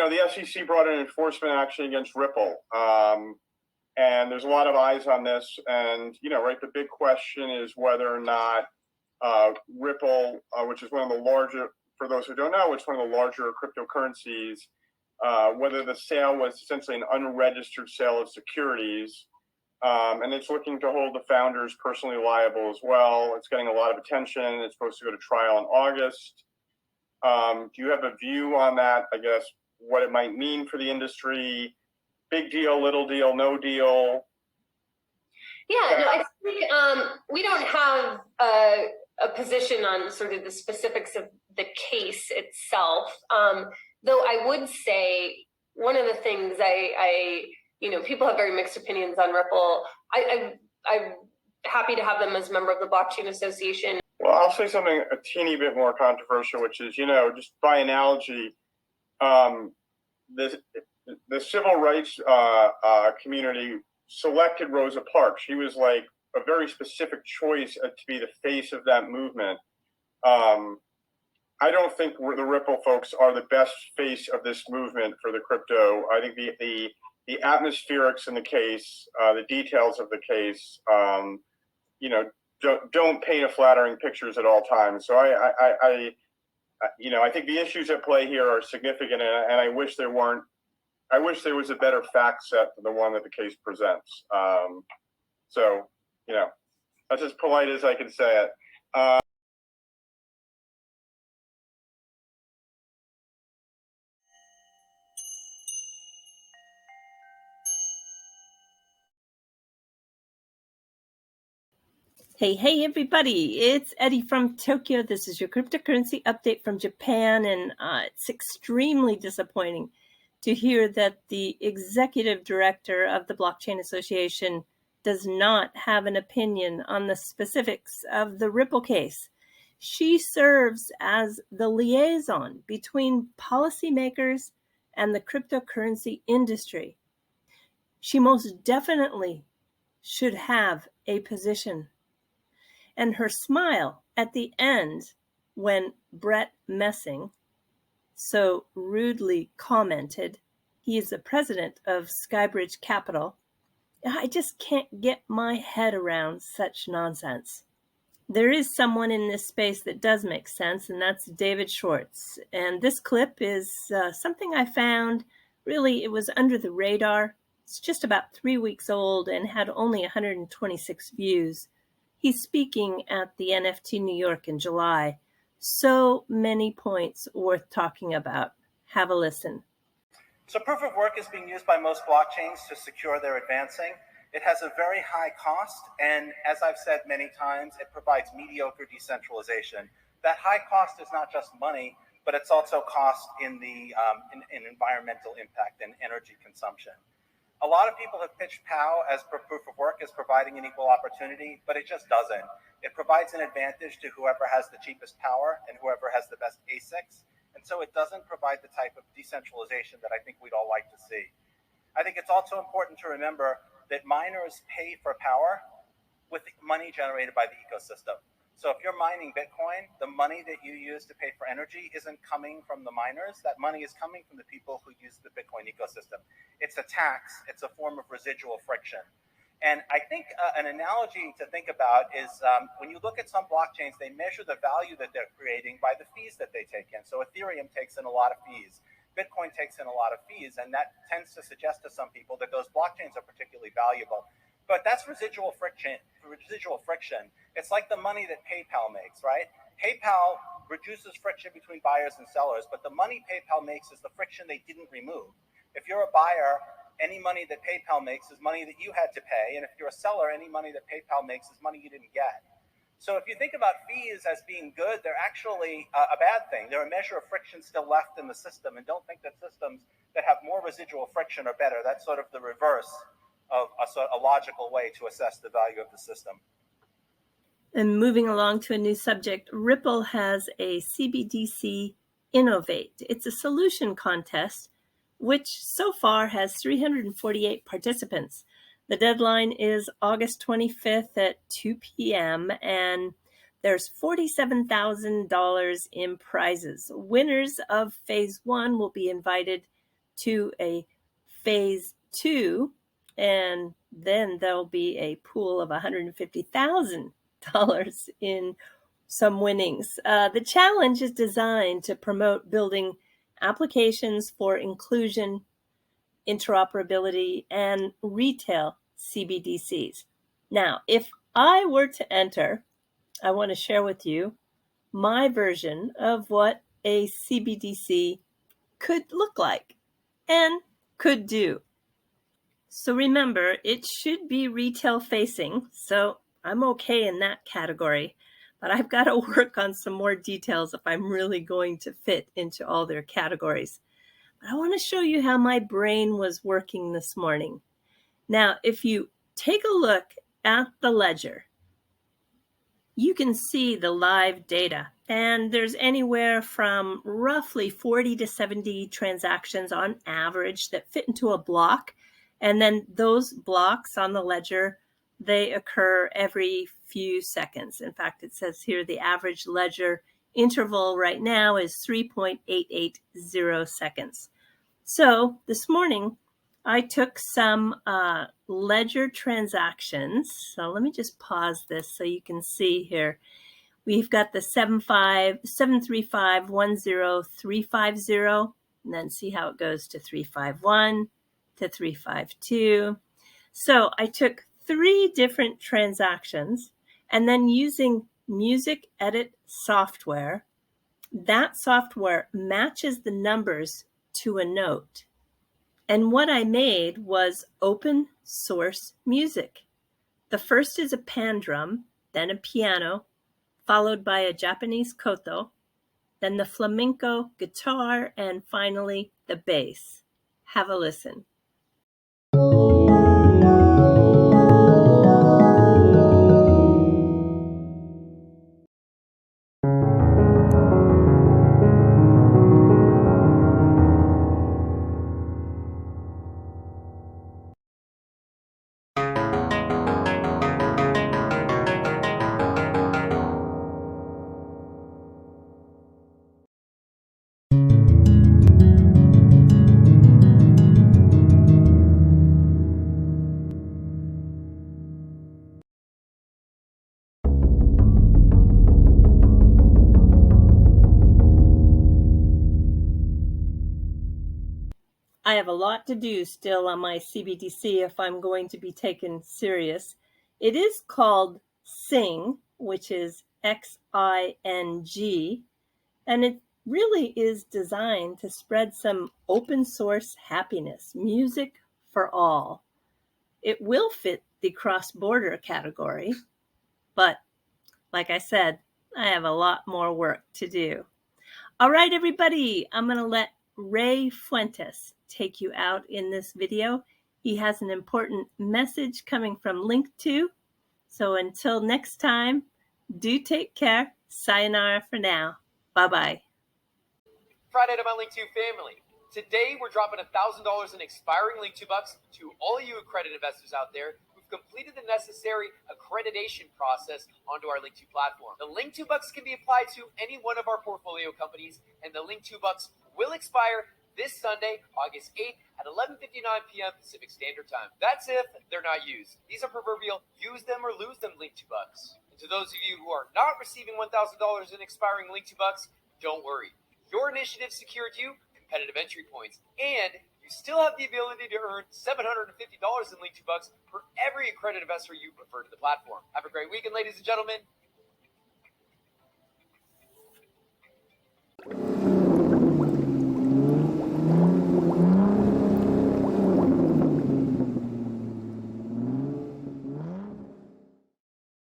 the SEC brought an enforcement action against Ripple. And there's a lot of eyes on this. And, right, the big question is whether or not Ripple, which is one of the larger, for those who don't know, it's one of the larger cryptocurrencies, whether the sale was essentially an unregistered sale of securities. And it's looking to hold the founders personally liable as well. It's getting a lot of attention. It's supposed to go to trial in August. Do you have a view on that, I guess, what it might mean for the industry? Big deal, little deal, no deal? Yeah, no, I think we don't have a position on sort of the specifics of the case itself. Though I would say one of the things people have very mixed opinions on Ripple. I'm happy to have them as a member of the Blockchain Association. Well, I'll say something a teeny bit more controversial, which is, just by analogy, the civil rights community selected Rosa Parks. She was like a very specific choice to be the face of that movement. I don't think the Ripple folks are the best face of this movement for the crypto. I think the atmospherics in the case, the details of the case, don't paint a flattering pictures at all times. So I think the issues at play here are significant, and I wish there weren't. I wish there was a better fact set than the one that the case presents. So that's as polite as I can say it. Hey, everybody, it's Eddie from Tokyo. This is your cryptocurrency update from Japan, and it's extremely disappointing to hear that the executive director of the Blockchain Association does not have an opinion on the specifics of the Ripple case. She serves as the liaison between policymakers and the cryptocurrency industry. She most definitely should have a position. And her smile at the end when Brett Messing so rudely commented, he is the president of Skybridge Capital. I just can't get my head around such nonsense. There is someone in this space that does make sense, and that's David Schwartz. And this clip is something I found, really, it was under the radar. It's just about 3 weeks old and had only 126 views. He's speaking at the NFT New York in July. So many points worth talking about. Have a listen. So proof of work is being used by most blockchains to secure their advancing. It has a very high cost, and as I've said many times, it provides mediocre decentralization. That high cost is not just money, but it's also cost in the in environmental impact and energy consumption. A lot of people have pitched POW as proof of work as providing an equal opportunity, but it just doesn't. It provides an advantage to whoever has the cheapest power and whoever has the best ASICs. And so it doesn't provide the type of decentralization that I think we'd all like to see. I think it's also important to remember that miners pay for power with money generated by the ecosystem. So if you're mining Bitcoin, the money that you use to pay for energy isn't coming from the miners. That money is coming from the people who use the Bitcoin ecosystem. It's a tax. It's a form of residual friction. And I think an analogy to think about is when you look at some blockchains, they measure the value that they're creating by the fees that they take in. So Ethereum takes in a lot of fees. Bitcoin takes in a lot of fees, and that tends to suggest to some people that those blockchains are particularly valuable. But that's residual friction. It's like the money that PayPal makes, right? PayPal reduces friction between buyers and sellers, but the money PayPal makes is the friction they didn't remove. If you're a buyer, any money that PayPal makes is money that you had to pay, and if you're a seller, any money that PayPal makes is money you didn't get. So if you think about fees as being good, they're actually a bad thing. They're a measure of friction still left in the system, and don't think that systems that have more residual friction are better. That's sort of the reverse of a logical way to assess the value of the system. And moving along to a new subject, Ripple has a CBDC Innovate. It's a solution contest, which so far has 348 participants. The deadline is August 25th at 2 p.m., and there's $47,000 in prizes. Winners of Phase 1 will be invited to a phase 2, and then there'll be a pool of $150,000 in some winnings. The challenge is designed to promote building applications for inclusion, interoperability, and retail CBDCs. Now, if I were to enter, I want to share with you my version of what a CBDC could look like and could do. So remember, it should be retail facing, so I'm okay in that category, but I've got to work on some more details if I'm really going to fit into all their categories. But I want to show you how my brain was working this morning. Now, if you take a look at the ledger, you can see the live data, and there's anywhere from roughly 40 to 70 transactions on average that fit into a block. And then those blocks on the ledger, they occur every few seconds. In fact, it says here the average ledger interval right now is 3.880 seconds. So this morning, I took some ledger transactions. So let me just pause this so you can see here. We've got the 735-10350, and then see how it goes to 351, to 352. So I took 3 different transactions, and then using music edit software, that software matches the numbers to a note. And what I made was open source music. The first is a pan drum, then a piano, followed by a Japanese koto, then the flamenco guitar, and finally the bass. Have a listen. I have a lot to do still on my CBDC if I'm going to be taken serious. It is called Sing, which is XING, and it really is designed to spread some open source happiness, music for all. It will fit the cross-border category, but like I said, I have a lot more work to do. All right, everybody, I'm going to let Ray Fuentes take you out in this video. He has an important message coming from Linqto. So until next time, do take care. Sayonara for now. Bye-bye. Friday to my Linqto family. Today we're dropping $1,000 in expiring Linqto bucks to all you accredited investors out there who've completed the necessary accreditation process onto our Linqto platform. The Linqto bucks can be applied to any one of our portfolio companies, and the Linqto bucks will expire this Sunday, August 8th at 11:59 p.m. Pacific Standard Time. That's if they're not used. These are proverbial use them or lose them Linqto bucks. And to those of you who are not receiving $1,000 in expiring Linqto bucks, don't worry. Your initiative secured you competitive entry points, and you still have the ability to earn $750 in Linqto bucks for every accredited investor you refer to the platform. Have a great weekend, ladies and gentlemen.